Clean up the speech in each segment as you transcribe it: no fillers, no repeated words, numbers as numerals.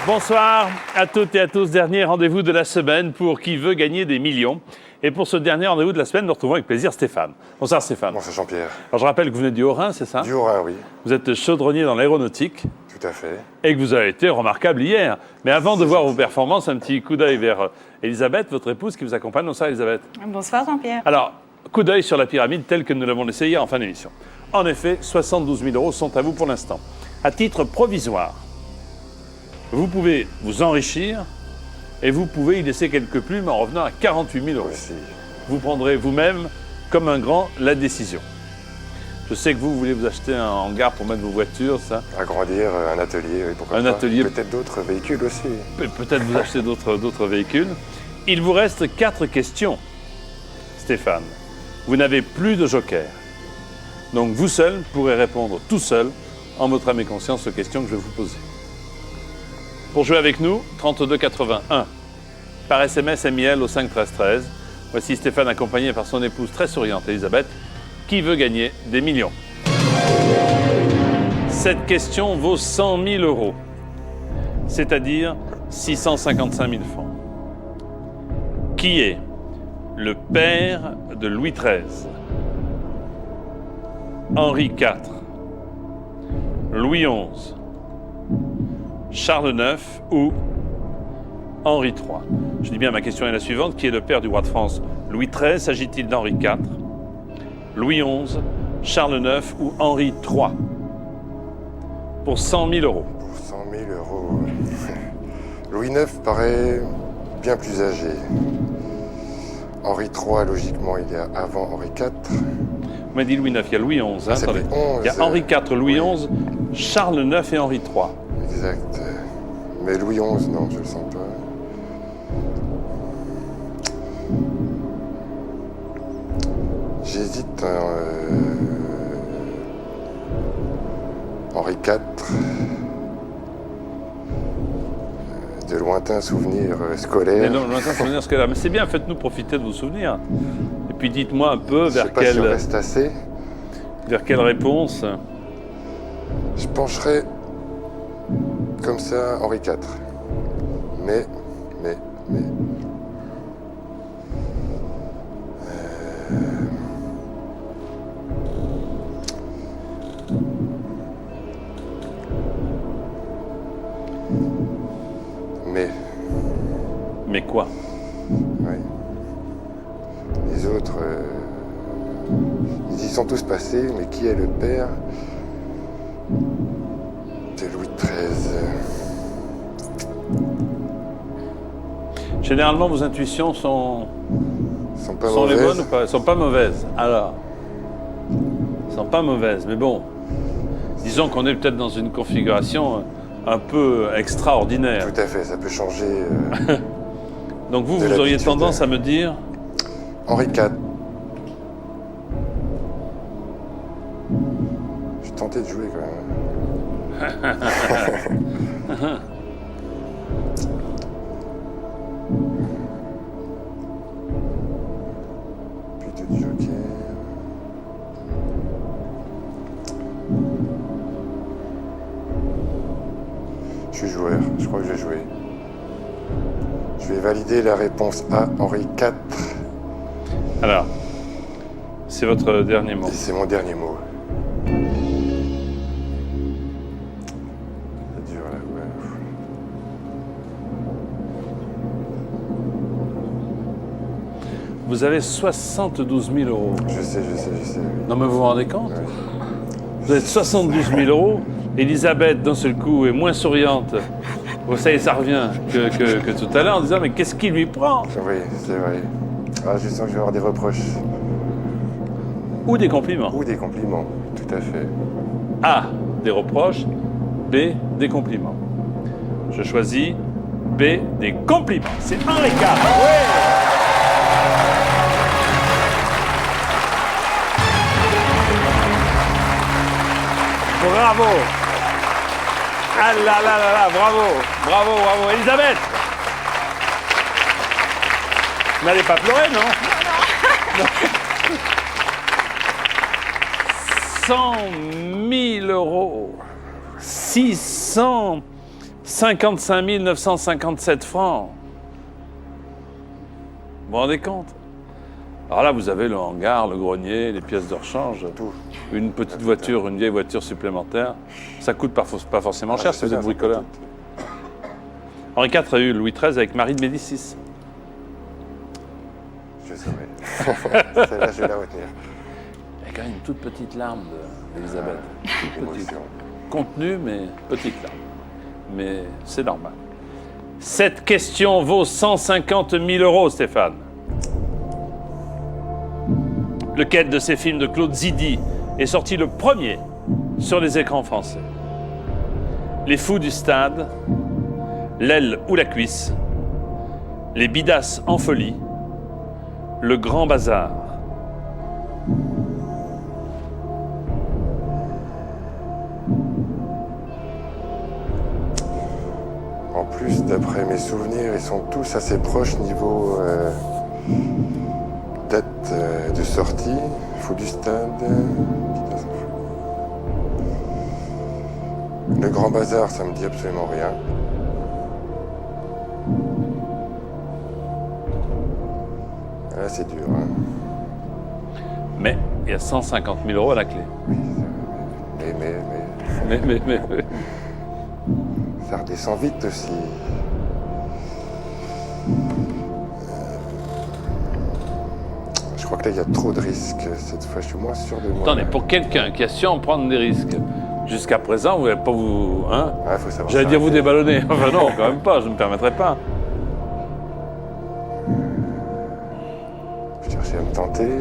Bonsoir à toutes et à tous. Dernier rendez-vous de la semaine pour qui veut gagner des millions. Et pour ce dernier rendez-vous de la semaine, nous retrouvons avec plaisir Stéphane. Bonsoir Stéphane. Bonsoir Jean-Pierre. Alors je rappelle que vous venez du Haut-Rhin, c'est ça? Du Haut-Rhin, oui. Vous êtes chaudronnier dans l'aéronautique. Tout à fait. Et que vous avez été remarquable hier. Mais avant de voir vos performances, un petit coup d'œil vers Elisabeth, votre épouse qui vous accompagne. Bonsoir Elisabeth. Bonsoir Jean-Pierre. Alors, coup d'œil sur la pyramide telle que nous l'avons laissée hier en fin d'émission. En effet, 72 000 € sont à vous pour l'instant. À titre provisoire, vous pouvez vous enrichir et vous pouvez y laisser quelques plumes en revenant à 48 000 €. Aussi. Vous prendrez vous-même, comme un grand, la décision. Je sais que vous voulez vous acheter un hangar pour mettre vos voitures, ça. Agrandir un atelier, oui, pourquoi Un pas. atelier. Peut-être d'autres véhicules aussi. Peut-être vous acheter d'autres véhicules. Il vous reste 4 questions, Stéphane. Vous n'avez plus de joker. Donc vous seul pourrez répondre tout seul, en votre âme et conscience, aux questions que je vais vous poser. Pour jouer avec nous, 32 81. Par SMS MIL au 5 13 13. Voici Stéphane accompagné par son épouse très souriante, Elisabeth, qui veut gagner des millions. Cette question vaut 100 000 €, c'est-à-dire 655 000 francs. Qui est le père de Louis XIII? Henri IV, Louis XI, Charles IX ou Henri III? Je dis bien, ma question est la suivante. Qui est le père du roi de France Louis XIII? S'agit-il d'Henri IV, Louis XI, Charles IX ou Henri III? Pour 100 000 €. Pour 100 000 €. Louis IX paraît bien plus âgé. Henri III, logiquement, il y a avant Henri IV. On m'a dit Louis IX, il y a Louis XI. Ah, c'est Attendez. Louis XI. Il y a Henri IV, Louis Oui. XI, Charles IX et Henri III. Exact. Mais Louis XI, non, je le sens pas. J'hésite. Henri IV. De lointains souvenirs Mais scolaires. non, lointain souvenir scolaire. Mais c'est bien, faites-nous profiter de vos souvenirs. Et puis dites-moi un peu Je sais vers pas si on quelle, reste assez. vers quelle réponse. Je pencherais comme ça Henri IV. Mais. Mais quoi? Oui. Les autres, ils y sont tous passés, mais qui est le père de Louis XIII? Généralement, vos intuitions sont Sont pas les mauvaises. bonnes ou pas? Elles sont pas mauvaises. Alors, elles sont pas mauvaises, mais bon, disons qu'on est peut-être dans une configuration un peu extraordinaire. Tout à fait, ça peut changer. Donc vous de auriez l'habitude. tendance à me dire, Henri IV. Je suis tenté de jouer quand même. Plutôt de joker. Je suis joueur, je crois que je vais jouer. Je vais valider la réponse A, Henri IV. alors, c'est votre dernier mot. Et c'est mon dernier mot. C'est dur là, ouais. Vous avez 72 000 €. Je sais. Oui. Non mais vous vous rendez compte? Ouais. Vous avez 72 000 €. Elisabeth, d'un seul coup, est moins souriante. Vous savez, ça revient que tout à l'heure en disant, mais qu'est-ce qui lui prend? Oui, c'est vrai. Ah, je sens que je vais avoir des reproches. Ou des compliments. Ou des compliments, tout à fait. A, des reproches. B, des compliments. Je choisis B, des compliments. C'est Henri IV. Bravo. Ah là là là là, bravo. Elisabeth. Vous n'allez pas pleurer, non? Non. 100 000 €. 600 55 957 francs. Vous vous rendez compte? Alors là, vous avez le hangar, le grenier, les pièces de rechange, Tout. une petite voiture, une vieille voiture supplémentaire. Ça coûte pas forcément cher si vous êtes bricoleur. Henri IV a eu Louis XIII avec Marie de Médicis. Je saurais. Celle-là, je vais la retenir. Il y a quand même une toute petite larme d'Elisabeth. Toute petite. Émotion. Contenue, mais petite larme. Mais c'est normal. Cette question vaut 150 000 €, Stéphane. Lequel de ces films de Claude Zidi est sorti le premier sur les écrans français? Les Fous du Stade, L'aile ou la cuisse, Les Bidasses en folie, Le Grand Bazar. En plus, d'après mes souvenirs, ils sont tous assez proches niveau date de sortie. Fou du Stade. Le Grand Bazar, ça me dit absolument rien. Là, c'est dur. Hein. Mais il y a 150 000 € à la clé. Mais ça redescend vite aussi. Je crois que là, il y a trop de risques. Cette fois, je suis moins sûr de moi. Attendez, pour quelqu'un qui a su en prendre des risques, jusqu'à présent, vous n'avez pas vous... Hein? Ouais, faut savoir J'allais dire vous s'arrêter. déballonner. Enfin non, quand même pas, je ne me permettrai pas. Je cherchais à me tenter.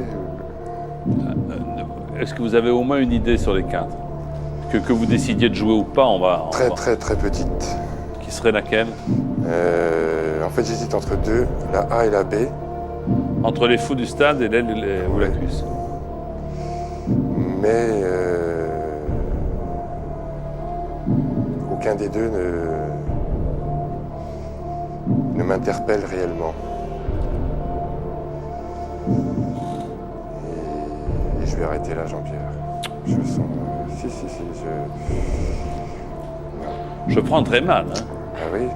Est-ce que vous avez au moins une idée sur les quatre? Que vous décidiez de jouer ou pas, on va... Très petite. Qui serait laquelle? En fait, j'hésite entre deux, la A et la B. Entre Les Fous du Stade et L'aile ou la cuisse. Mais aucun des deux ne m'interpelle réellement. Et je vais arrêter là, Jean-Pierre. Je le sens. Si. Je prends très mal. Hein. Ah oui.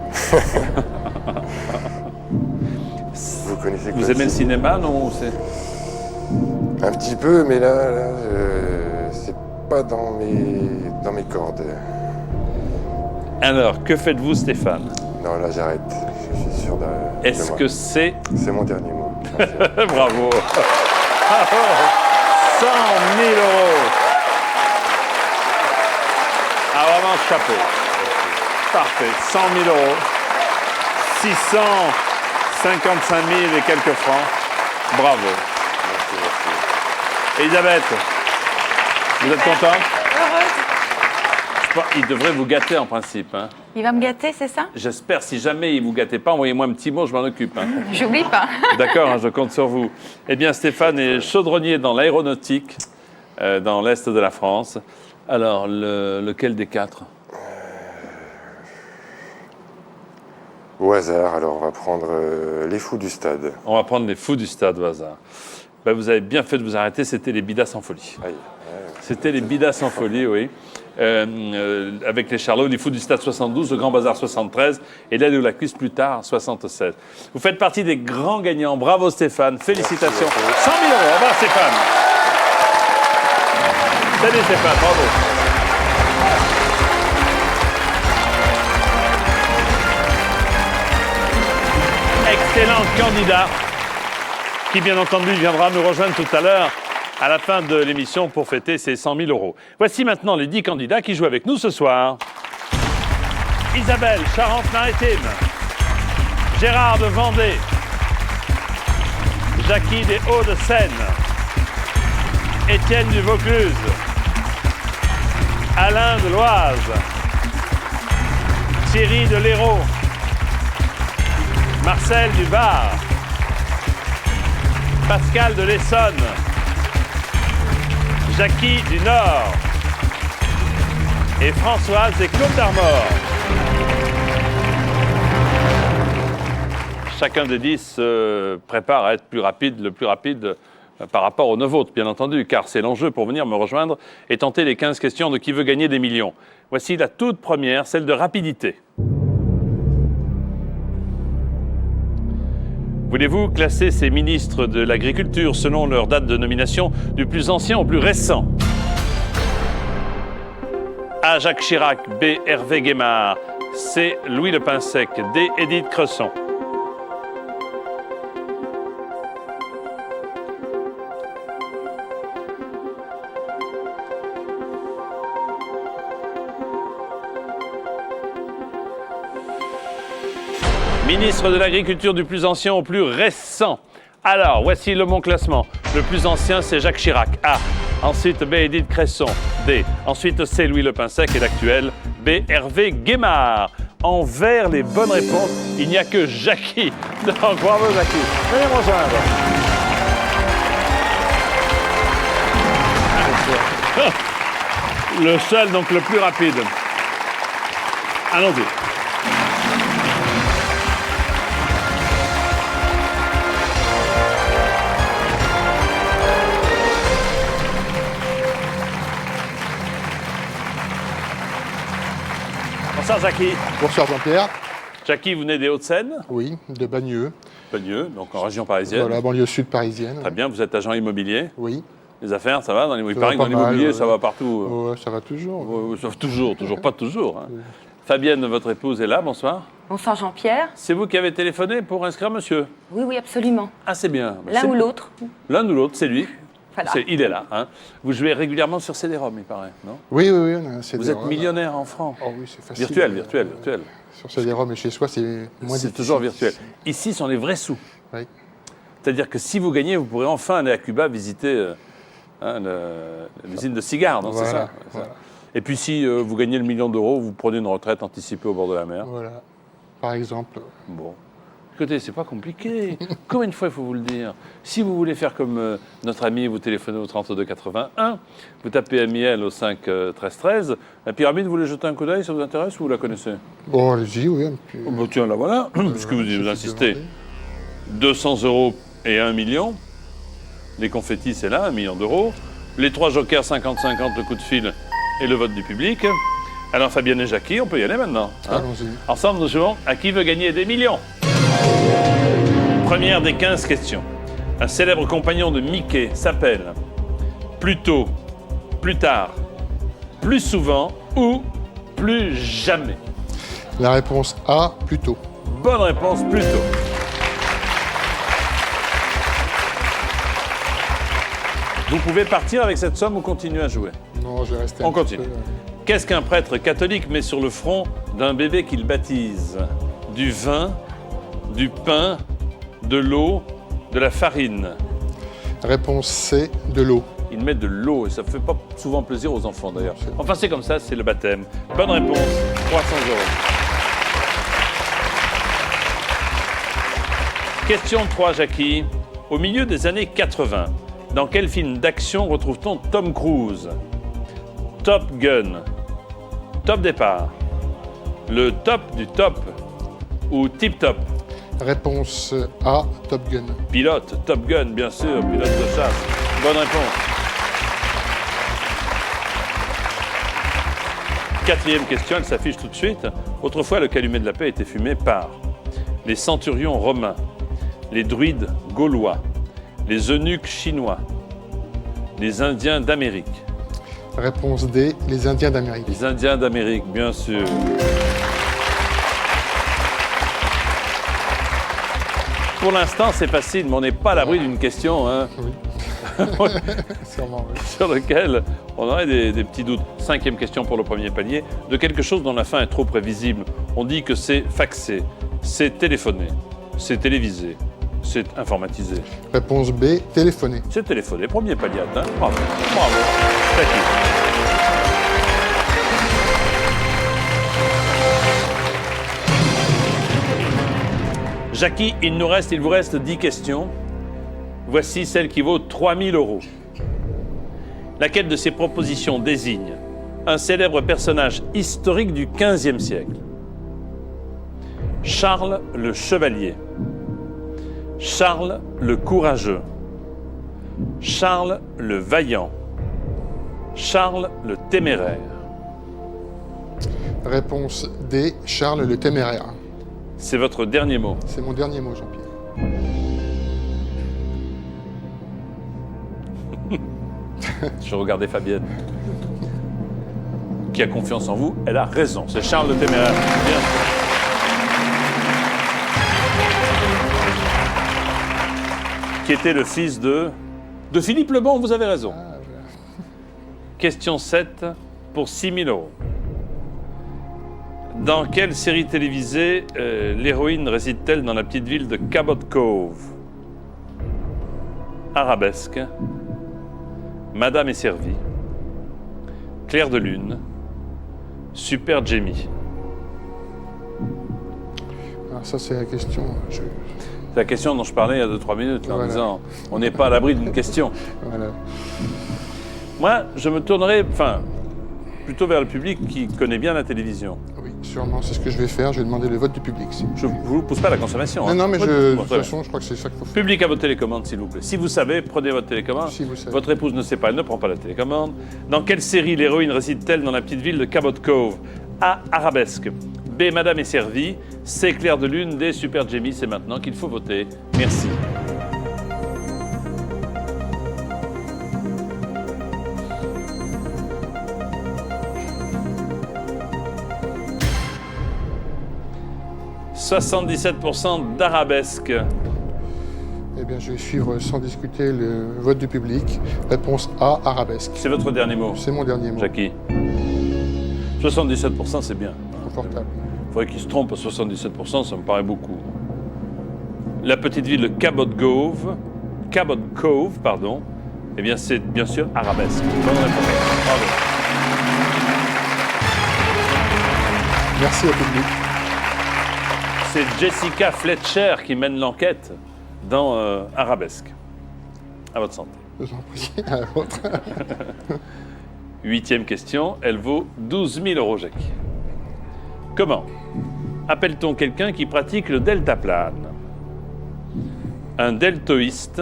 Vous connaissez Vous aimez le cinéma, non? Un petit peu, mais là c'est pas dans mes cordes. Alors, que faites-vous, Stéphane? Non, là j'arrête. Je suis sûr de Est-ce moi. que c'est... C'est mon dernier mot. Bravo. 100 000 €. Ah, vraiment, chapeau. Parfait. 100 000 €. 655 000 et quelques francs. Bravo. Merci. Elisabeth, vous êtes contente? Heureuse. Il devrait vous gâter en principe. Hein. Il va me gâter, c'est ça? J'espère, si jamais il ne vous gâtait pas, envoyez-moi un petit mot, je m'en occupe. Hein. J'oublie pas. D'accord, hein, je compte sur vous. Eh bien, Stéphane est chaudronnier dans l'aéronautique, dans l'Est de la France. Alors, lequel des quatre? Au hasard, alors on va prendre les Fous du Stade. On va prendre Les Fous du Stade au hasard. Ben, vous avez bien fait de vous arrêter, c'était Les Bidasses en folie. Aïe. C'était Les Bidasses en folie, oui. Avec les Charlots, Les Fous du Stade 72, Le Grand Bazar 73 et L'aile ou la cuisse plus tard 76. Vous faites partie des grands gagnants. Bravo Stéphane, félicitations. Merci beaucoup. 100 000 €, au revoir Stéphane. Salut Stéphane, bravo. Excellent candidat qui, bien entendu, viendra nous rejoindre tout à l'heure à la fin de l'émission pour fêter ses 100 000 €. Voici maintenant les 10 candidats qui jouent avec nous ce soir. Isabelle, Charente-Maritime. Gérard de Vendée. Jackie des Hauts-de-Seine. Étienne du Vaucluse. Alain de l'Oise. Thierry de l'Hérault. Marcel du Var. Pascal de l'Essonne. Jackie du Nord. Et Françoise des Côtes d'Armor. Chacun des 10 se prépare à être le plus rapide par rapport aux 9 autres, bien entendu, car c'est l'enjeu pour venir me rejoindre et tenter les 15 questions de Qui veut gagner des millions. Voici la toute première, celle de rapidité. Voulez-vous classer ces ministres de l'Agriculture selon leur date de nomination du plus ancien au plus récent? A. Jacques Chirac, B. Hervé Guémard, C. Louis Le Pinsec, D. Édith Cresson. Ministre de l'Agriculture du plus ancien au plus récent. Alors, voici le bon classement. Le plus ancien, c'est Jacques Chirac. A. Ensuite, B. Édith Cresson. D. Ensuite, C. Louis Le Pinsec. Et l'actuel, B. Hervé Guémard. Envers les bonnes réponses, il n'y a que Jackie. Donc, bravo Jackie. Venez me rejoindre. Le seul, donc le plus rapide. Allons-y. Bonsoir Jackie. Bonsoir Jean-Pierre. Jackie, vous venez des Hauts-de-Seine? Oui, de Bagneux. Bagneux, donc en région parisienne. Voilà, banlieue sud parisienne. Très bien, vous êtes agent immobilier. Oui. Les affaires, ça va dans les... Il Ça paraît va que dans pas mal, l'immobilier, ouais. ça va partout. Ouais, ça va toujours. Toujours, pas toujours. Hein. Fabienne, votre épouse, est là, bonsoir. Bonsoir Jean-Pierre. C'est vous qui avez téléphoné pour inscrire monsieur? Oui, oui, absolument. Ah, c'est bien. L'un ou l'autre. L'un ou l'autre, c'est lui. Voilà. Il est là. Hein. Vous jouez régulièrement sur CD-ROM, il paraît, non? Oui, on a un CD-ROM. Vous êtes millionnaire en francs. Oh oui, c'est facile. Virtuel. Sur CD-ROM et chez soi, c'est moins C'est difficile. toujours virtuel. Ici sont les vrais sous. Oui. C'est-à-dire que si vous gagnez, vous pourrez enfin aller à Cuba visiter l'usine de cigares, non? Voilà, C'est ça, voilà. Et puis si vous gagnez le million d'euros, vous prenez une retraite anticipée au bord de la mer. Voilà. Par exemple. Bon. Écoutez, c'est pas compliqué. Combien de fois il faut vous le dire? Si vous voulez faire comme notre ami, vous téléphonez au 32 81, vous tapez Amiel au 5 13 13. La pyramide, vous voulez jeter un coup d'œil, ça vous intéresse ou vous la connaissez? Bon, allez-y, oui. Puis, Oh, bah, tiens, la voilà, puisque vous insistez. 200 euros et 1 million. Les confettis, c'est là, 1 million d'euros. Les 3 jokers, 50-50, le coup de fil et le vote du public. Alors, Fabienne et Jackie, on peut y aller maintenant. Hein? allons-y. Ensemble, nous jouons à qui veut gagner des millions. Première des 15 questions. Un célèbre compagnon de Mickey s'appelle plus tôt, plus tard, plus souvent ou plus jamais. La réponse A, plutôt. Bonne réponse, plus tôt. Vous pouvez partir avec cette somme ou continuer à jouer. Non, je vais rester On un petit continue. peu, Qu'est-ce qu'un prêtre catholique met sur le front d'un bébé qu'il baptise? Du vin, du pain, de l'eau, de la farine. Réponse C, de l'eau. Il met de l'eau et ça ne fait pas souvent plaisir aux enfants d'ailleurs. Enfin, c'est comme ça, c'est le baptême. Bonne réponse, 300 euros. Question 3, Jackie. Au milieu des années 80, dans quel film d'action retrouve-t-on Tom Cruise? Top Gun, Top Départ, le top du top ou Tip Top? Réponse A, Top Gun. Pilote, Top Gun, bien sûr, pilote de chasse. Bonne réponse. Quatrième question, elle s'affiche tout de suite. Autrefois, le calumet de la paix était fumé par les centurions romains, les druides gaulois, les eunuques chinois, les Indiens d'Amérique. Réponse D, les Indiens d'Amérique. Les Indiens d'Amérique, bien sûr. Pour l'instant, c'est facile, mais on n'est pas à l'abri d'une question hein, Oui. Sûrement, oui. sur laquelle on aurait des petits doutes. 5e question pour le premier palier. De quelque chose dont la fin est trop prévisible. On dit que c'est faxé, c'est téléphoné, c'est télévisé, c'est informatisé. Réponse B, téléphoner. C'est téléphoné. Premier palier atteint. Bravo. Bravo. Jackie. Jackie, il vous reste 10 questions. Voici celle qui vaut 3 000 euros. Laquelle de ces propositions désigne un célèbre personnage historique du XVe siècle? Charles le Chevalier, Charles le Courageux, Charles le Vaillant, Charles le Téméraire. Réponse D, Charles le Téméraire. C'est votre dernier mot. C'est mon dernier mot, Jean-Pierre. Je regardais Fabienne, qui a confiance en vous. Elle a raison. C'est Charles le Téméraire. Bien sûr. Qui était le fils de Philippe le Bon, vous avez raison. Question 7 pour 6 000 €. Dans quelle série télévisée l'héroïne réside-t-elle dans la petite ville de Cabot Cove? Arabesque, Madame est servie, Clair de Lune, Super Jamie. Alors ça, c'est la question. C'est la question dont je parlais il y a 2-3 minutes, là, en Voilà. disant on n'est pas à l'abri d'une question. Voilà. Moi, je me tournerai, plutôt vers le public qui connaît bien la télévision. Oui, sûrement, c'est ce que je vais faire. Je vais demander le vote du public. Je ne vous pousse pas à la consommation. Non, hein. non, mais Bon, de très toute bien. façon, je crois que c'est ça qu'il faut faire. Public à votre télécommande, s'il vous plaît. Si vous savez, prenez votre télécommande. Si vous savez. Votre épouse ne sait pas, elle ne prend pas la télécommande. Dans quelle série l'héroïne réside-t-elle dans la petite ville de Cabot Cove? A. Arabesque. B. Madame est servie. C. Clair de Lune. D. Super Jamie. C'est maintenant qu'il faut voter. Merci. « 77% d'arabesque. Eh bien, je vais suivre sans discuter le vote du public. Réponse A, arabesque. C'est votre dernier mot, C'est mon dernier mot. Jackie. 77%, c'est bien. Confortable. Il faudrait qu'il se trompe à 77%, ça me paraît beaucoup. La petite ville de Cabot Cove, eh bien, c'est bien sûr arabesque. Bonne réponse. Bravo. Merci au public. C'est Jessica Fletcher qui mène l'enquête dans Arabesque. À votre santé. Je vous en prie, à la vôtre. 8e question, elle vaut 12 000 €, Jackie. Comment appelle-t-on quelqu'un qui pratique le deltaplane? Un deltoïste,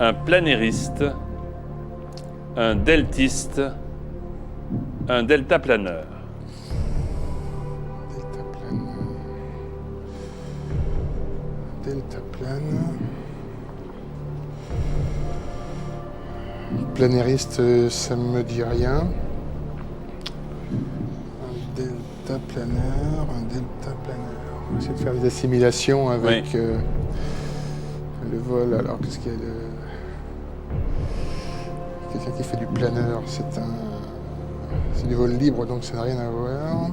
un planériste, un deltiste, un deltaplaneur. Deltaplane. Planériste, ça me dit rien. Un deltaplaneur. On va essayer de faire des assimilations avec Oui. le vol. Alors, qu'est-ce qu'il y a quelqu'un qui fait du planeur, c'est du vol libre, donc ça n'a rien à voir.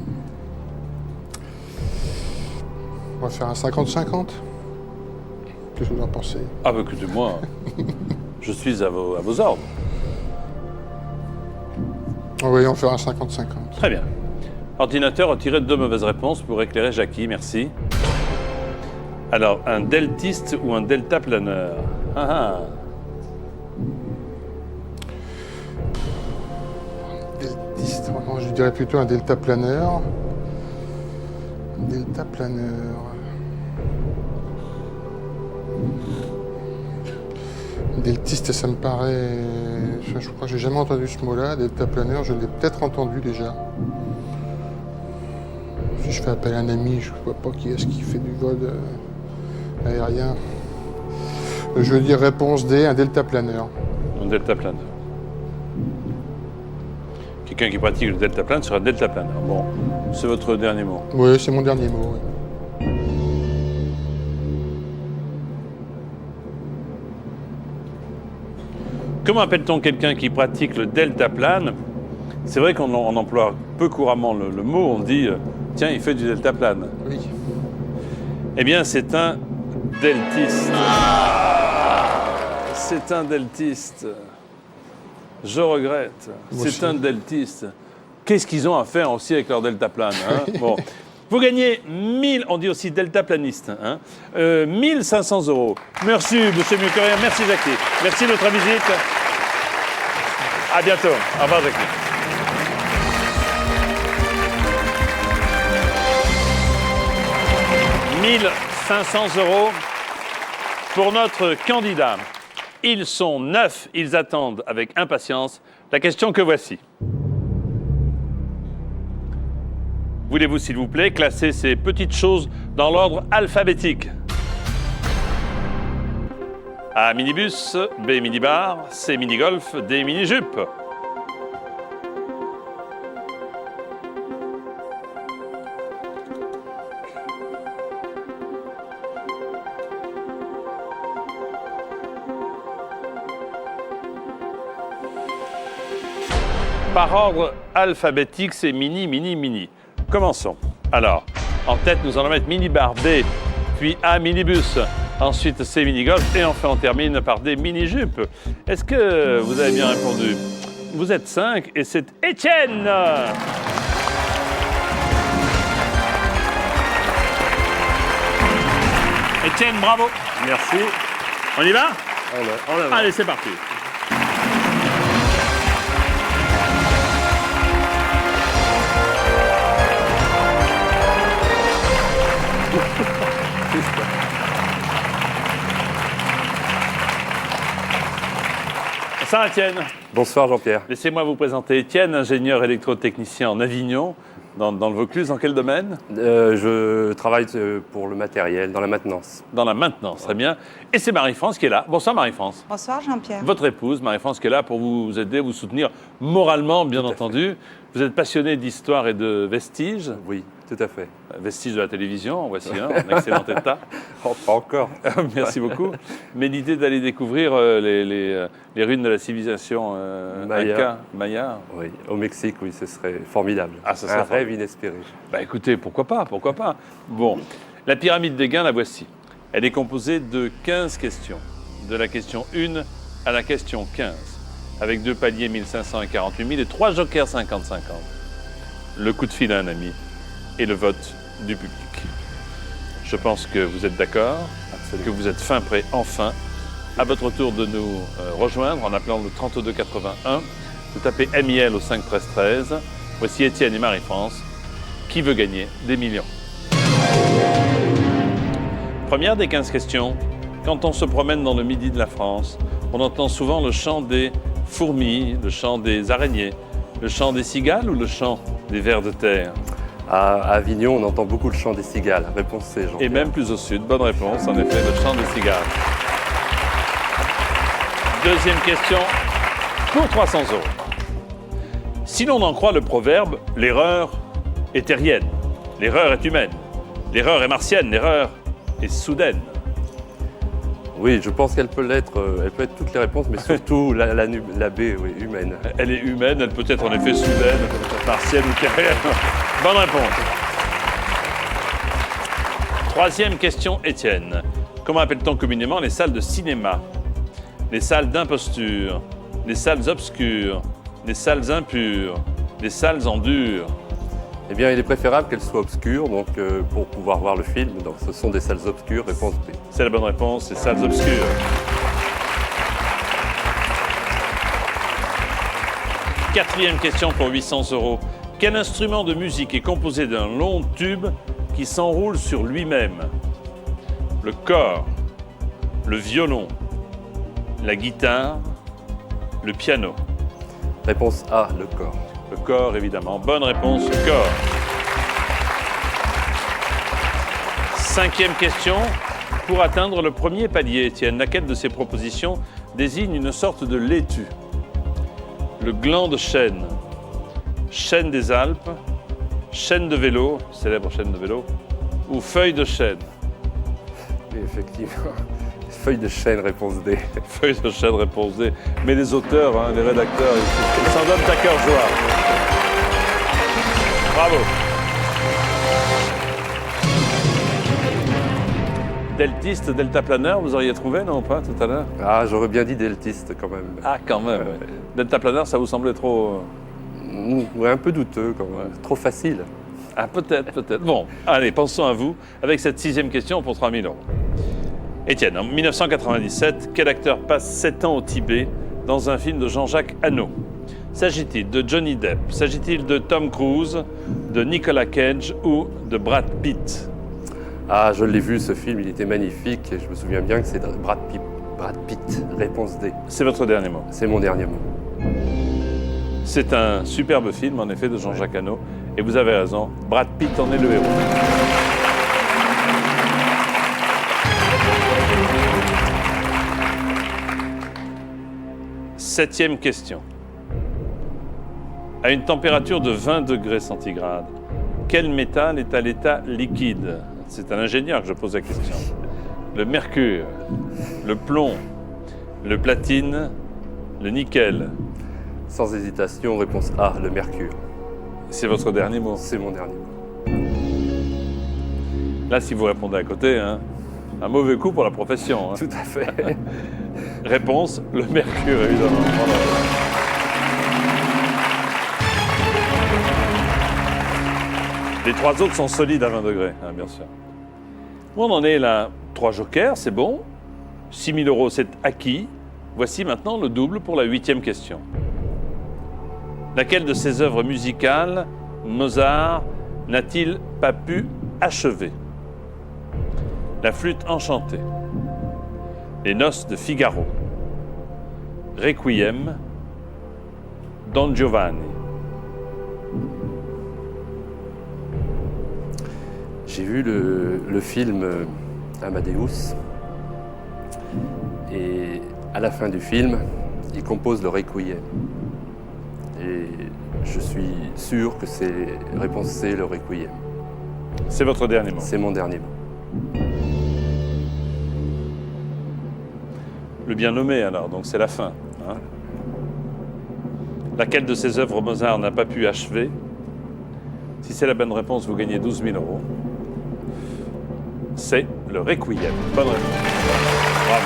On va faire un 50-50. Qu'est-ce que vous en pensez? Ah, bah écoutez-moi, je suis à vos ordres. Oui, on va faire un 50-50. Très bien. Ordinateur, retirez 2 mauvaises réponses pour éclairer Jackie, merci. Alors, un deltiste ou un deltaplaneur? Ah ah. Deltiste, vraiment, je dirais plutôt un deltaplaneur. Deltaplaneur. Deltiste, ça me paraît. Je crois que j'ai jamais entendu ce mot-là. Deltaplaneur, je l'ai peut-être entendu déjà. Si je fais appel à un ami, je ne vois pas qui est-ce qui fait du vol aérien. Je veux dire réponse D, un deltaplaneur. Un deltaplaneur. Quelqu'un qui pratique le deltaplane sera deltaplaneur. Bon, c'est votre dernier mot. Oui, c'est mon dernier mot. Oui. Comment appelle-t-on quelqu'un qui pratique le deltaplane? C'est vrai qu'on emploie peu couramment le mot, on dit tiens, il fait du deltaplane. Oui. Eh bien, c'est un deltiste. C'est un deltiste. Je regrette. Moi C'est aussi. un deltiste. Qu'est-ce qu'ils ont à faire aussi avec leur deltaplane, hein? Bon. Vous gagnez 1000, on dit aussi deltaplaniste, hein? 1500 €. Merci, monsieur Mucoria. Merci, Jackie. Merci de votre visite. À bientôt. Au revoir, Jackie. « 1500 € pour notre candidat. Ils sont 9, ils attendent avec impatience la question que voici. Voulez-vous, s'il vous plaît, classer ces petites choses dans l'ordre alphabétique? A. Minibus, B. Minibar, C. Minigolf, D. Mini-jupe. Par ordre alphabétique, c'est mini, mini, mini. Commençons. Alors, en tête, nous allons mettre minibar B, puis A, minibus, ensuite C, minigolf, et enfin on termine par D, mini-jupe. Est-ce que vous avez bien répondu? Vous êtes 5 et c'est Étienne. Étienne, bravo. Merci. On y va? Allez, c'est parti. Bonsoir Étienne. Bonsoir Jean-Pierre. Laissez-moi vous présenter Étienne, ingénieur électrotechnicien en Avignon, dans le Vaucluse. Dans quel domaine? Je travaille pour le matériel, dans la maintenance. Dans la maintenance, très bien. Et c'est Marie-France qui est là. Bonsoir Marie-France. Bonsoir Jean-Pierre. Votre épouse, Marie-France, qui est là pour vous aider, vous soutenir moralement, bien entendu. Vous êtes passionné d'histoire et de vestiges. Oui, tout à fait. Vestiges de la télévision, voici un, en excellent état. Oh, pas encore. Merci beaucoup. Mais l'idée d'aller découvrir les ruines de la civilisation Maya. Inca, Maya. Oui, au Mexique, oui, ce serait formidable. Ah, ça serait un rêve inespéré. Bah écoutez, pourquoi pas. Bon, la pyramide des gains, la voici. Elle est composée de 15 questions, de la question 1 à la question 15, avec 2 paliers 1500 et 48 000 et 3 jokers 50-50. Le coup de fil à un ami et le vote du public. Je pense que vous êtes d'accord, que vous êtes fin prêt enfin. À votre tour de nous rejoindre en appelant le 3281. Vous tapez MIL au 5 13 13. Voici Étienne et Marie-France. Qui veut gagner des millions? Première des 15 questions. Quand on se promène dans le midi de la France, on entend souvent le chant des fourmis, le chant des araignées, le chant des cigales ou le chant des vers de terre? À Avignon, on entend beaucoup le chant des cigales. Réponse C, Jean-Pierre. Et même plus au sud. Bonne réponse, en effet, le chant des cigales. Deuxième question pour 300 €. Si l'on en croit le proverbe, l'erreur est terrienne, l'erreur est humaine, l'erreur est martienne, l'erreur est soudaine. Oui, je pense qu'elle peut l'être. Elle peut être toutes les réponses, mais surtout la B, oui, humaine. Elle est humaine, elle peut être en effet soudaine, martienne ou terrienne. Bonne réponse. Troisième question, Étienne. Comment appelle-t-on communément les salles de cinéma? Les salles d'imposture, les salles obscures, les salles impures, les salles en dur? Eh bien, il est préférable qu'elle soit obscure, donc pour pouvoir voir le film. Donc, ce sont des salles obscures. Réponse B. C'est la bonne réponse, les salles obscures. Quatrième question pour 800 €. Quel instrument de musique est composé d'un long tube qui s'enroule sur lui-même? Le cor, le violon, la guitare, le piano. Réponse A, le corps. Le corps, évidemment. Bonne réponse, le corps. Cinquième question. Pour atteindre le premier palier, Étienne, laquelle de ces propositions désigne une sorte de laitue? Le gland de chêne, chêne des Alpes, chêne de vélo, célèbre chêne de vélo, ou feuille de chêne? Oui, effectivement. Feuille de chêne, réponse D. Feuille de chêne, réponse D. Mais les auteurs, les rédacteurs, ils s'en donnent à cœur joie. Bravo. Deltiste, deltaplaneur, vous auriez trouvé, non, pas, tout à l'heure? Ah, j'aurais bien dit deltiste, quand même. Ah, quand même. Ouais. Deltaplaneur, ça vous semblait trop... Ouais, un peu douteux, quand même. Trop facile. Ah, peut-être. Bon, allez, pensons à vous, avec cette sixième question pour 3 000 €. Étienne, en 1997, quel acteur passe 7 ans au Tibet dans un film de Jean-Jacques Hano? S'agit-il de Johnny Depp? S'agit-il de Tom Cruise, de Nicolas Cage ou de Brad Pitt? Ah, je l'ai vu, ce film, il était magnifique et je me souviens bien que c'est Brad Pitt. Réponse D. C'est votre dernier mot? C'est mon dernier mot. C'est un superbe film, en effet, de Jean-Jacques Hano. Et vous avez raison, Brad Pitt en est le héros. 7e question. À une température de 20 degrés centigrades, quel métal est à l'état liquide? C'est à l'ingénieur que je pose la question. Le mercure, le plomb, le platine, le nickel. Sans hésitation, réponse A, le mercure. C'est votre dernier mot. C'est mon dernier mot. Là, si vous répondez à côté, hein, un mauvais coup pour la profession. Hein. Tout à fait. Réponse, le mercure, évidemment. Voilà. Les 3 autres sont solides à 20 degrés, hein, bien sûr. Bon, on en est là. 3 jokers, c'est bon. 6 000 euros, c'est acquis. Voici maintenant le double pour la 8e question. Laquelle de ces œuvres musicales Mozart n'a-t-il pas pu achever? La flûte enchantée, Les noces de Figaro, Requiem, Don Giovanni. J'ai vu le film Amadeus. Et à la fin du film, il compose le Requiem. Et je suis sûr que réponse C, le Requiem. C'est votre dernier mot. C'est mon dernier mot. Le bien nommé alors, donc c'est la fin. Hein. Laquelle de ces œuvres Mozart n'a pas pu achever? Si c'est la bonne réponse, vous gagnez 12 000 euros. C'est le Requiem. Bonne réponse. Bravo.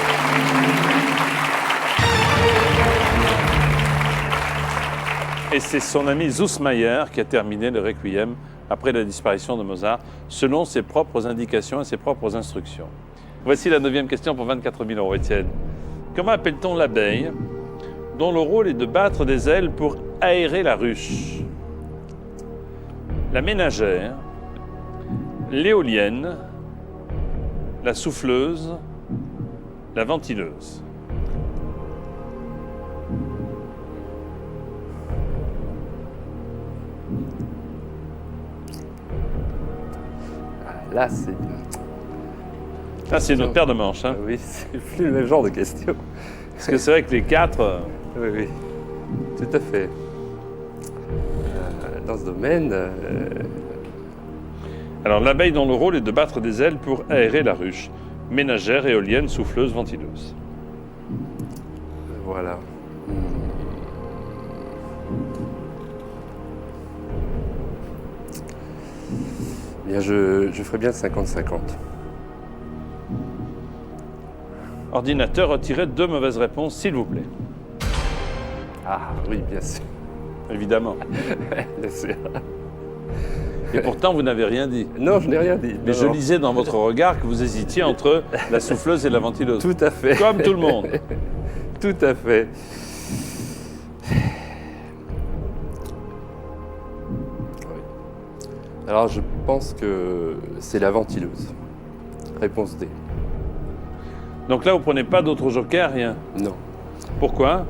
Et c'est son ami Zussmayer qui a terminé le Requiem après la disparition de Mozart, selon ses propres indications et ses propres instructions. Voici la 9e question pour 24 000 euros, Étienne. Comment appelle-t-on l'abeille dont le rôle est de battre des ailes pour aérer la ruche? La ménagère, l'éolienne, la souffleuse, la ventileuse. Là, c'est... Ah, c'est notre paire de manches. Hein? Oui, c'est plus le même genre de question. Parce que c'est vrai que les 4... Oui, oui, tout à fait. Dans ce domaine... Alors, l'abeille dont le rôle est de battre des ailes pour aérer la ruche. Ménagère, éolienne, souffleuse, ventileuse. Voilà. Bien, je ferai bien 50-50. Ordinateur, retirez 2 mauvaises réponses, s'il vous plaît. Ah oui, bien sûr. Évidemment. Bien sûr. Et pourtant, vous n'avez rien dit. Non, je n'ai rien dit. Mais Non, je non. lisais dans votre regard que vous hésitiez entre la souffleuse et la ventileuse. Tout à fait. Comme tout le monde. Tout à fait. Oui. Alors, je pense que c'est la ventileuse. Réponse D. Donc là, vous prenez pas d'autres jokers, rien. Non. Pourquoi?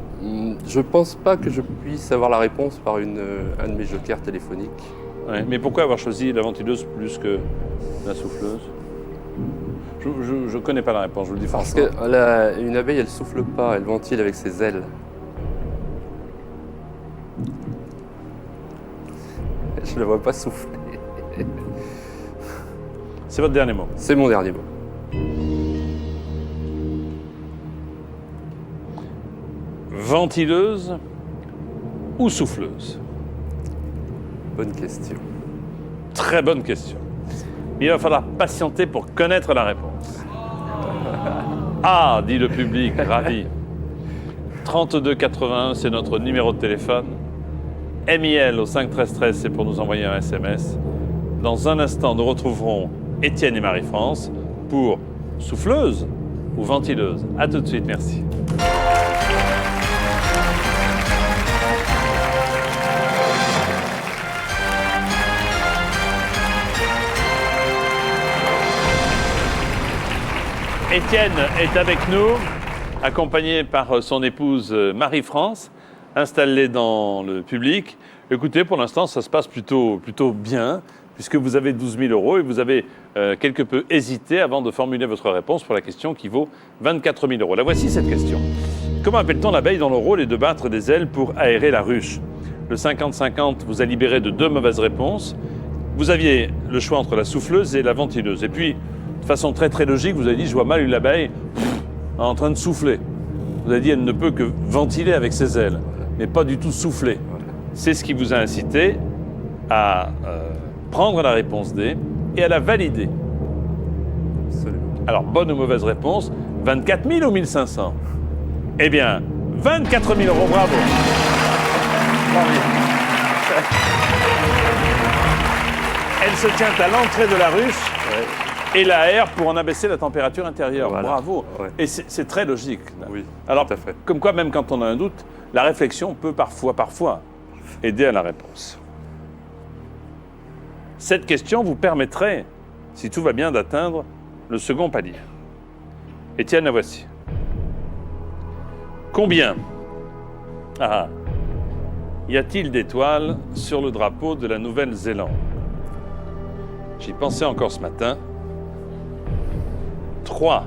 Je pense pas que je puisse avoir la réponse par un de mes jokers téléphoniques. Ouais, mais pourquoi avoir choisi la ventileuse plus que la souffleuse? Je connais pas la réponse, je vous le dis Parce franchement. qu'une abeille, elle souffle pas, elle ventile avec ses ailes. Je ne la vois pas souffler. C'est votre dernier mot. C'est mon dernier mot. Ventileuse ou souffleuse? Bonne question. Très bonne question. Il va falloir patienter pour connaître la réponse. Ah, dit le public, ravi. 3281, c'est notre numéro de téléphone. MIL au 5 13 13, c'est pour nous envoyer un SMS. Dans un instant, nous retrouverons Étienne et Marie-France pour souffleuse ou ventileuse. À tout de suite, merci. Étienne est avec nous, accompagné par son épouse Marie-France, installée dans le public. Écoutez, pour l'instant, ça se passe plutôt bien, puisque vous avez 12 000 euros et vous avez quelque peu hésité avant de formuler votre réponse pour la question qui vaut 24 000 euros. La voici cette question. Comment appelle-t-on l'abeille dont le rôle est de battre des ailes pour aérer la ruche? Le 50-50 vous a libéré de 2 mauvaises réponses. Vous aviez le choix entre la souffleuse et la ventileuse. Et puis, de façon très très logique, vous avez dit, je vois mal une abeille en train de souffler. Vous avez dit, elle ne peut que ventiler avec ses ailes, mais pas du tout souffler. C'est ce qui vous a incité à prendre la réponse D et à la valider. Absolument. Alors, bonne ou mauvaise réponse, 24 000 ou 1500? Eh bien, 24 000 euros, bravo. Elle se tient à l'entrée de la ruche et l'aère pour en abaisser la température intérieure. Voilà. Bravo. Ouais. Et c'est très logique. Oui, Alors, tout à fait. comme quoi, même quand on a un doute, la réflexion peut parfois aider à la réponse. Cette question vous permettrait, si tout va bien, d'atteindre le second palier. Étienne, la voici. Combien y a-t-il d'étoiles sur le drapeau de la Nouvelle-Zélande? J'y pensais encore ce matin. 3,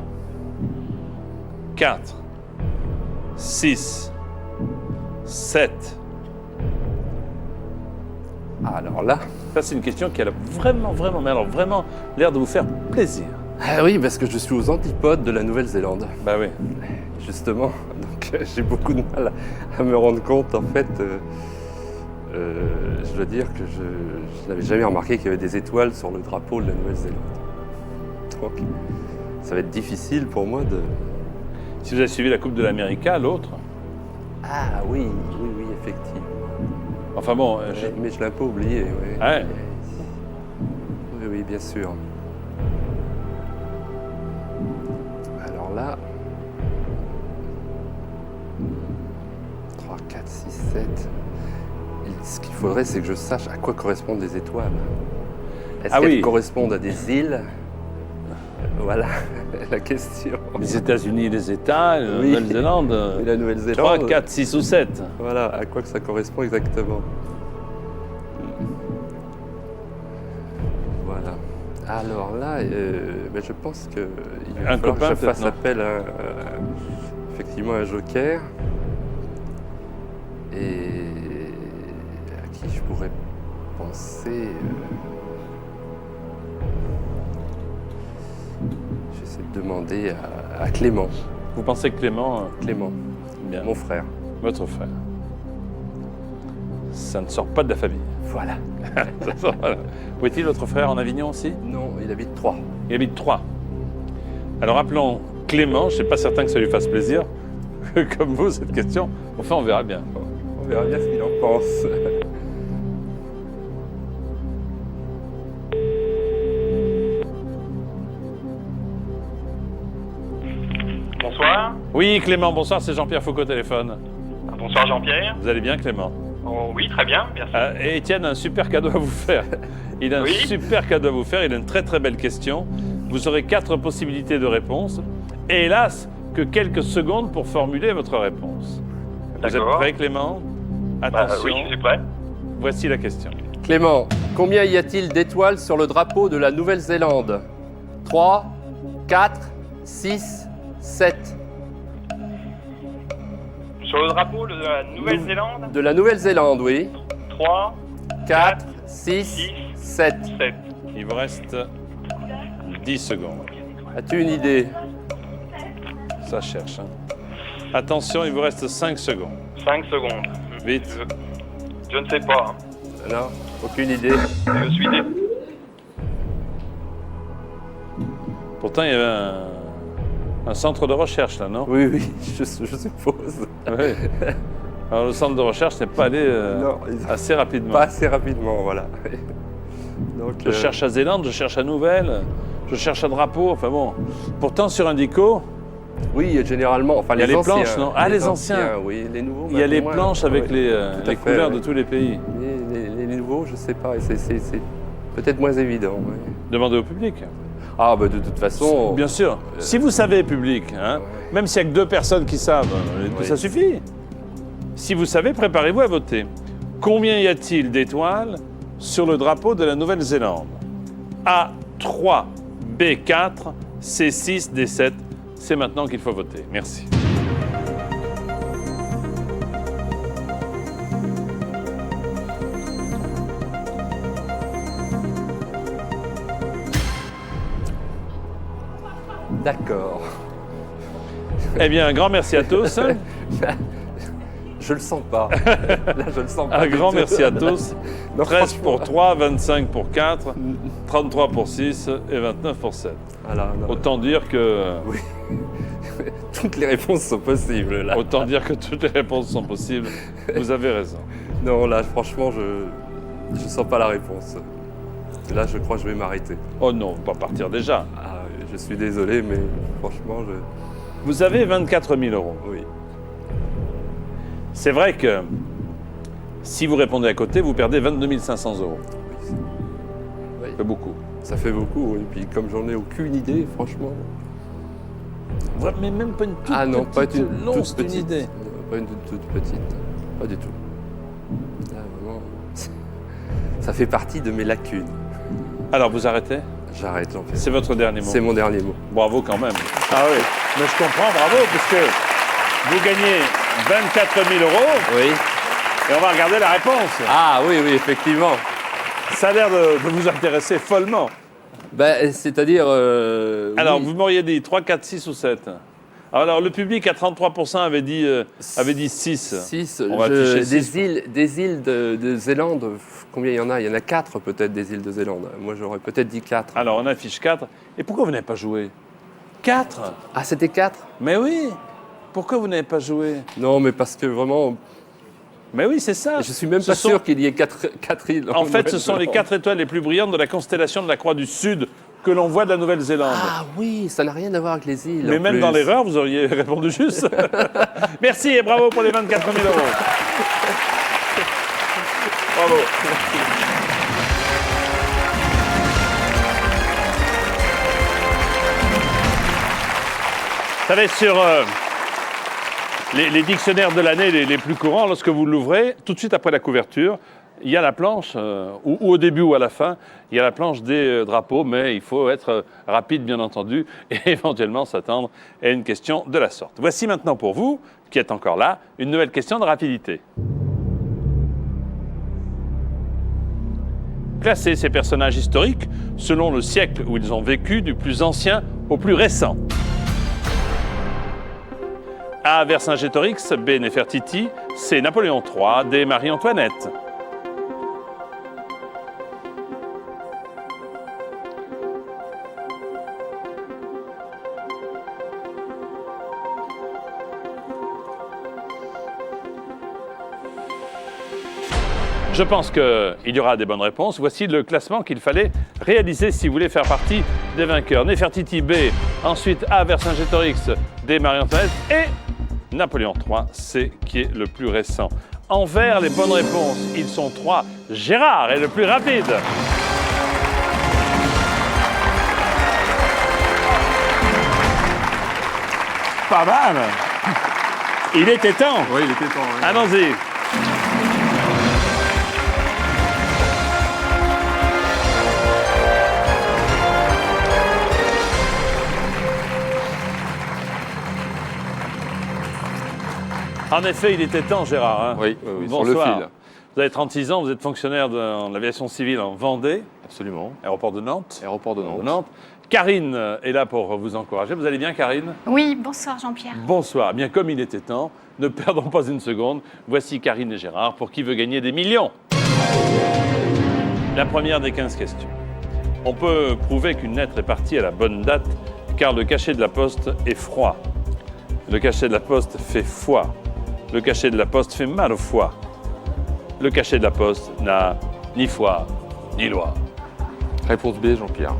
4, 6, 7. Alors là, Ça, c'est une question qui a vraiment l'air de vous faire plaisir. ah oui, parce que je suis aux antipodes de la Nouvelle-Zélande. Bah oui. Justement, donc j'ai beaucoup de mal à me rendre compte. En fait, je dois dire que je n'avais jamais remarqué qu'il y avait des étoiles sur le drapeau de la Nouvelle-Zélande. Donc, ça va être difficile pour moi de... Si vous avez suivi la Coupe de l'Amérique, l'autre. Ah oui, effectivement. Enfin bon, Mais je l'ai un peu oublié, oui. Ouais. Oui, bien sûr. Alors là... 3, 4, 6, 7... Ce qu'il faudrait, c'est que je sache à quoi correspondent les étoiles. Est-ce qu'elles correspondent à des îles? Voilà la question. les États-Unis, les États, la Oui. Nouvelle-Zélande. Et la Nouvelle-Zélande. 3, 4, 6 ou 7. Voilà, à quoi que ça correspond exactement. Voilà. Alors là, ben je pense qu'il va Un falloir copain, que je fasse peut-être, non appel à effectivement un joker. Et à qui je pourrais penser J'essaie de demander à Clément. Vous pensez que Clément, Clément, bien, mon frère. votre frère, ça ne sort pas de la famille. Voilà. Voilà. Où est-il votre frère en Avignon aussi? Non, il habite 3. Il habite 3. Alors appelons Clément, je ne suis pas certain que ça lui fasse plaisir, comme vous, cette question. Enfin, on verra bien. On verra bien ce qu'il en pense. Bonsoir. Oui, Clément, bonsoir, c'est Jean-Pierre Foucault au téléphone. Bonsoir Jean-Pierre. Vous allez bien, Clément? Oh, oui, très bien, merci. Et Étienne a un super cadeau à vous faire. Il a un Oui. super cadeau à vous faire, il a une très très belle question. Vous aurez 4 possibilités de réponse. Et hélas, que quelques secondes pour formuler votre réponse. Vous êtes D'accord. prêt, Clément? Bah, Attention, oui, je suis prêt. voici la question. Clément, combien y a-t-il d'étoiles sur le drapeau de la Nouvelle-Zélande? 3, 4, 6, 7. Sur le drapeau de la Nouvelle-Zélande, De la Nouvelle-Zélande, oui. 3, 4, 6, 6, 7. 7. Il vous reste 10 secondes. As-tu une idée? Ça cherche. Hein. Attention, il vous reste 5 secondes. 5 secondes. Vite. Je ne sais pas. Non, aucune idée. Je suis dé... Pourtant, il y avait un centre de recherche là, non? Oui, je suppose. Oui. Alors, le centre de recherche n'est pas allé Non, ils- assez rapidement. Pas assez rapidement, voilà. Donc, Je cherche à Zélande, je cherche à Nouvelle, je cherche à Drapeau, enfin bon. Pourtant, sur Indico, oui, généralement. Enfin, Il y a les anciens, planches, non? Ah, les anciens. Oui, les nouveaux. il y a les moins. planches avec Oui, les tout à fait, couleurs oui. de tous les pays. Les nouveaux, je sais pas. C'est peut-être moins évident. Oui. Demandez au public. Ah, bah de toute façon. Bien sûr. Si vous savez, public, hein, même s'il n'y a que 2 personnes qui savent, Oui. ça suffit. Si vous savez, préparez-vous à voter. Combien y a-t-il d'étoiles sur le drapeau de la Nouvelle-Zélande? A, 3, B, 4, C, 6, D, 7. C'est maintenant qu'il faut voter. Merci. D'accord. Eh bien, un grand merci à tous. Je le sens pas. Là, je le sens pas. Un du grand tout. merci à tous. Non, 13 pour franchement. 3, 25 pour 4, 33 pour 6 et 29 pour 7. Voilà, non. Autant dire que... Toutes les réponses sont possibles, là. Autant dire que toutes les réponses sont possibles. Vous avez raison. Non, là, franchement, je sens pas la réponse. Là, je crois que je vais m'arrêter. Oh non, pas partir déjà. Ah, je suis désolé, mais franchement, Vous avez 24 000 euros. oui. C'est vrai que si vous répondez à côté, vous perdez 22 500 euros. Oui. C'est beaucoup. Ça fait beaucoup, et puis comme j'en ai aucune idée, franchement... Mais même pas une toute Ah non, pas petite une longue, toute c'est une petite. idée. Non, pas une toute petite. Pas du tout. Là, vraiment, ça fait partie de mes lacunes. Alors, vous arrêtez? J'arrête, Jean-Pierre. C'est votre dernier mot. C'est mon dernier mot. Bravo quand même. Ah oui, mais je comprends, bravo, puisque vous gagnez 24 000 euros Oui. et on va regarder la réponse. Ah oui, oui, effectivement. Ça a l'air de vous intéresser follement. Ben, c'est-à-dire... Alors, oui. vous m'auriez dit 3, 4, 6 ou 7. Alors, le public à 33% avait dit 6. 6. On va afficher 6. Des îles de Zélande, combien il y en a? Il y en a 4 peut-être des îles de Zélande. Moi, j'aurais peut-être dit 4. Alors, on affiche 4. Et pourquoi vous n'avez pas joué? 4? Ah, c'était 4? Mais oui. Pourquoi vous n'avez pas joué? Non, mais parce que vraiment, Mais oui, c'est ça. je suis même Ce pas sont- sûr qu'il y ait 4 îles. En fait, ce sont les 4 étoiles les plus brillantes de la constellation de la Croix du Sud que l'on voit de la Nouvelle-Zélande. Ah oui, ça n'a rien à voir avec les îles. Mais en même plus. dans l'erreur, vous auriez répondu juste. Merci et bravo pour les 24 000 euros. Bravo. Vous savez, sur les dictionnaires de l'année les plus courants, lorsque vous l'ouvrez, tout de suite après la couverture, il y a la planche, ou au début ou à la fin, il y a la planche des drapeaux, mais il faut être rapide, bien entendu, et éventuellement s'attendre à une question de la sorte. Voici maintenant pour vous, qui êtes encore là, une nouvelle question de rapidité. Classez ces personnages historiques selon le siècle où ils ont vécu, du plus ancien au plus récent. A. Vercingétorix, B. Néfertiti, C. Napoléon III, D. Marie-Antoinette. Je pense qu'il y aura des bonnes réponses. Voici le classement qu'il fallait réaliser si vous voulez faire partie des vainqueurs. Néfertiti, B. Ensuite, A. Vercingétorix, D. Marie-Antoinette. Et Napoléon III, C. qui est le plus récent. En vert, les bonnes réponses. Ils sont 3. Gérard est le plus rapide. Pas mal. Il était temps. Oui, il était temps. oui. Allons-y. En effet, il était temps, Gérard. Hein. Oui, oui, oui, sur Bonsoir. le fil. Vous avez 36 ans, vous êtes fonctionnaire de l'aviation civile en Vendée, Absolument. aéroport de Nantes. Aéroport de Nantes. Nantes. Karine est là pour vous encourager. Vous allez bien, Karine? Oui, bonsoir Jean-Pierre. Bonsoir. Bien comme il était temps, ne perdons pas une seconde. Voici Karine et Gérard pour qui veut gagner des millions. La première des 15 questions. On peut prouver qu'une lettre est partie à la bonne date car le cachet de la poste est froid. Le cachet de la poste fait foi. Le cachet de la poste fait mal au foie. Le cachet de la poste n'a ni foi ni loi. Réponse B, Jean-Pierre.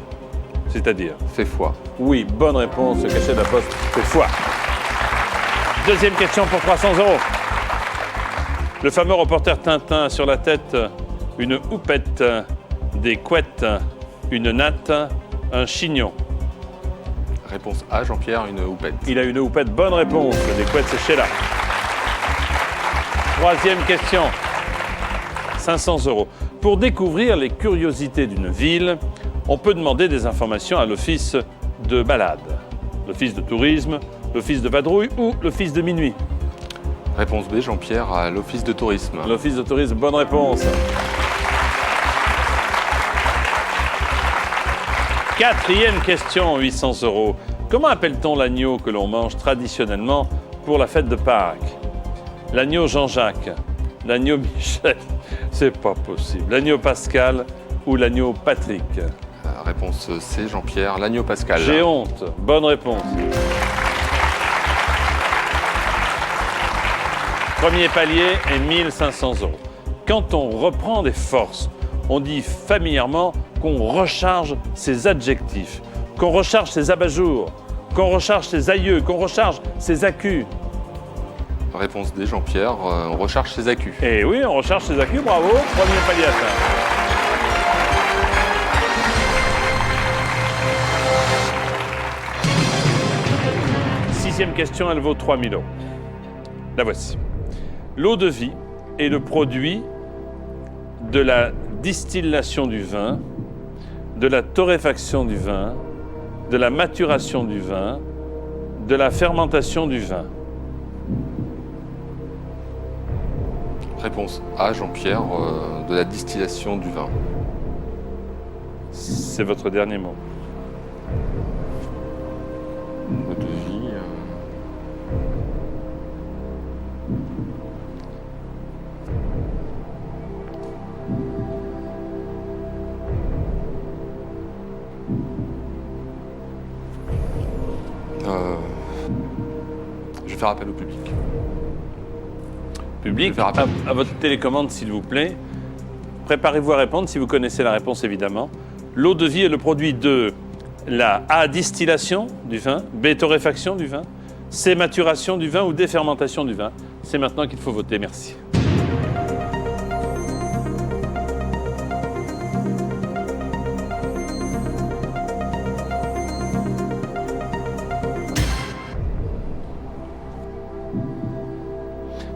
C'est-à-dire? Fait foi. Oui, bonne réponse. Le cachet de la poste fait foi. Deuxième question pour 300 euros. Le fameux reporter Tintin a sur la tête une houppette, des couettes, une natte, un chignon. Réponse A, Jean-Pierre, une houppette. Il a une houppette. Bonne réponse. Des couettes, c'est Sheila. Troisième question. 500 euros. Pour découvrir les curiosités d'une ville, on peut demander des informations à l'office de balade, l'office de tourisme, l'office de vadrouille ou l'office de minuit. Réponse B, Jean-Pierre, à l'office de tourisme. L'office de tourisme, bonne réponse. Quatrième question, 800 euros. Comment appelle-t-on l'agneau que l'on mange traditionnellement pour la fête de Pâques? L'agneau Jean-Jacques, l'agneau Michel, c'est pas possible. L'agneau Pascal ou l'agneau Patrick? Réponse C, Jean-Pierre, l'agneau Pascal. J'ai honte. Bonne réponse. Premier palier est 1 500 €. Quand on reprend des forces, on dit familièrement qu'on recharge ses adjectifs, qu'on recharge ses abat-jours, qu'on recharge ses aïeux, qu'on recharge ses accus. Réponse D, Jean-Pierre, on recharge ses accus. Eh oui, on recharge ses accus, bravo. Premier palier atteint. Sixième question, elle vaut 3 000 €. La voici. L'eau de vie est le produit de la distillation du vin, de la torréfaction du vin, de la maturation du vin, de la fermentation du vin. Réponse A, Jean-Pierre, de la distillation du vin. C'est votre dernier mot. Eau de vie. Je vais faire appel au public. Public, Je vais faire appel. à votre télécommande, s'il vous plaît. Préparez-vous à répondre si vous connaissez la réponse, évidemment. L'eau de vie est le produit de la A, distillation du vin, B, torréfaction du vin, C, maturation du vin ou D, fermentation du vin. C'est maintenant qu'il faut voter. Merci.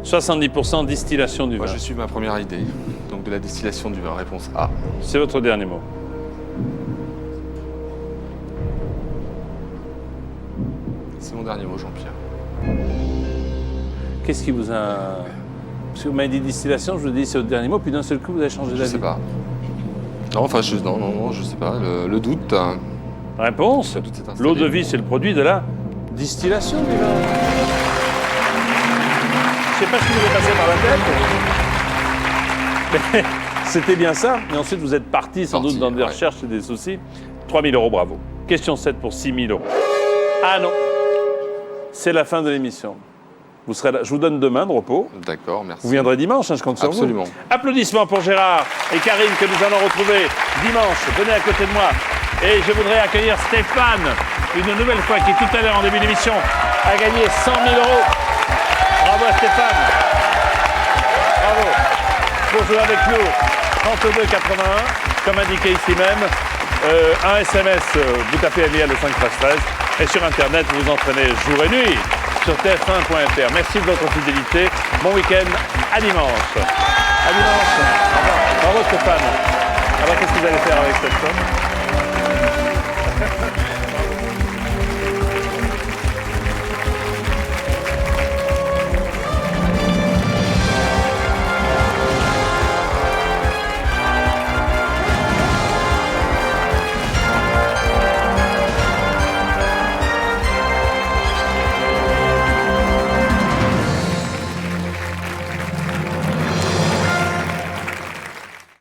« 70% distillation du Moi, vin. je suis ma première idée. Donc de la distillation du vin. Réponse A. C'est votre dernier mot. C'est mon dernier mot, Jean-Pierre. Qu'est-ce qui vous a... Parce que vous m'avez dit distillation, je vous dis c'est votre dernier mot, puis d'un seul coup, vous avez changé Je d'avis. sais pas. Non, enfin, non, je sais pas. Le doute. Réponse. Le doute s'est installé. L'eau de vie, c'est le produit de la distillation du vin. Je sais pas ce qui vous est passé par la tête. Mais c'était bien ça. Et ensuite, vous êtes parti sans doute dans des recherches et des soucis. 3 000 €, bravo. Question 7 pour 6 000 €. Ah non. C'est la fin de l'émission. Vous serez là. Je vous donne demain de repos. D'accord, merci. Vous viendrez dimanche, hein, je compte sur vous. Absolument. Applaudissements pour Gérard et Karine que nous allons retrouver dimanche. Venez à côté de moi. Et je voudrais accueillir Stéphane, une nouvelle fois, qui tout à l'heure en début d'émission a gagné 100 000 €. Bravo à Stéphane. Bravo. Pour jouer avec nous, 32 81, comme indiqué ici même. Un SMS, vous tapez Elia le 513. Et sur Internet, vous vous entraînez jour et nuit sur tf1.fr. Merci de votre fidélité. Bon week-end. À dimanche. À dimanche. Au revoir. Bravo Stéphane. Alors qu'est-ce que vous allez faire avec cette somme ?